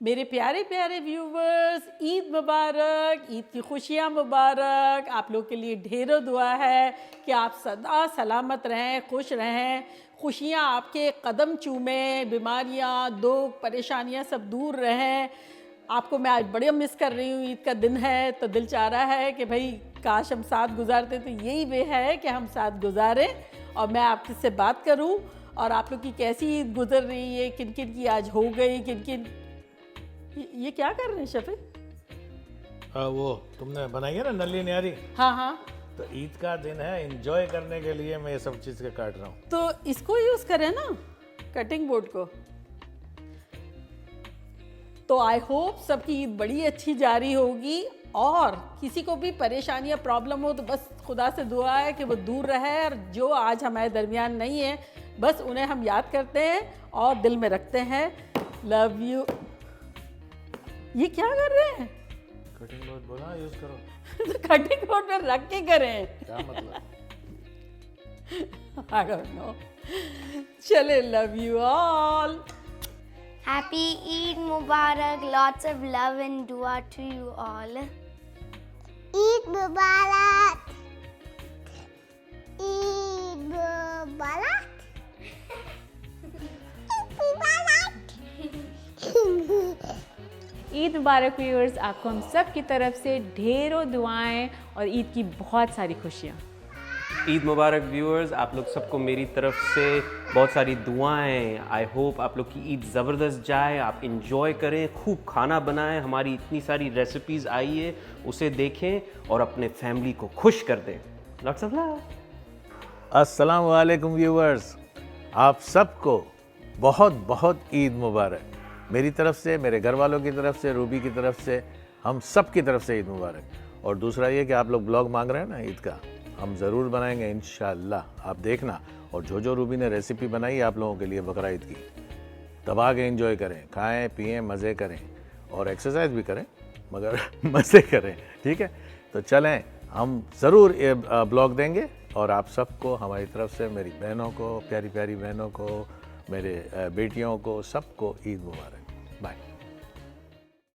मेरे प्यारे प्यारे व्यूवर्स, ईद मुबारक, ईद की खुशियाँ मुबारक। आप लोग के लिए ढेरों दुआ है कि आप सदा सलामत रहें, खुश रहें, खुशियाँ आपके कदम चूमें, बीमारियाँ, दुख, परेशानियाँ सब दूर रहें। आपको मैं आज बड़े मिस कर रही हूँ। ईद का दिन है तो दिल चाह रहा है कि भाई काश हम साथ गुजारते, तो यही वे है कि हम साथ गुजारें और मैं आपसे बात करूँ और आप लोग की कैसी ईद गुजर रही है, किन किन की आज हो गई, किन किन। ये क्या कर रहे हैं शफीक? वो तुमने बनाई है ना नल्ली न्यारी, हाँ हाँ, तो ईद का दिन है, एंजॉय करने के लिए मैं ये सब चीज़ के काट रहा हूँ। तो इसको यूज़ करें ना, कटिंग बोर्ड को। तो आई होप सबकी ईद बड़ी अच्छी जारी होगी और किसी को भी परेशानी या प्रॉब्लम हो तो बस खुदा से दुआ है कि वो दूर रहे, और जो आज हमारे दरमियान नहीं है बस उन्हें हम याद करते हैं और दिल में रखते हैं। Love you. ये क्या कर रहे हैं? कटिंग बोर्ड बोला यूज करो। तो कटिंग बोर्ड पर रख के करें, क्या मतलब? I don't know. चले, love you all. Happy Eid Mubarak. Lots of love and dua to you all. Eid Mubarak. Eid Mubarak. Eid मुबारक व्यूअर्स, आपको हम सब की तरफ से ढेरों दुआएं और ईद की बहुत सारी खुशियाँ। ईद मुबारक व्यूअर्स, आप लोग सबको मेरी तरफ से बहुत सारी दुआएं। आई होप आप लोग की ईद ज़बरदस्त जाए, आप इंजॉय करें, खूब खाना बनाएं, हमारी इतनी सारी रेसिपीज़ आई है उसे देखें और अपने फैमिली को खुश कर दें। Lots of love. अस्सलाम वालेकुम व्यूवर्स, आप सबको बहुत बहुत ईद मुबारक। मेरी तरफ से, मेरे घर वालों की तरफ से, रूबी की तरफ से, हम सब की तरफ से ईद मुबारक। और दूसरा ये कि आप लोग ब्लॉग मांग रहे हैं ना ईद का, हम ज़रूर बनाएंगे इंशाअल्लाह, आप देखना। और जो रूबी ने रेसिपी बनाई है आप लोगों के लिए बकरा ईद की, दबा के एंजॉय करें, खाएं पिएं, मज़े करें और एक्सरसाइज भी करें, मगर मज़े करें, ठीक है? तो चलें, हम ज़रूर ये ब्लॉग देंगे और आप सबको हमारी तरफ से, मेरी बहनों को, प्यारी प्यारी बहनों को, मेरे बेटियों को, सबको ईद मुबारक। बाय।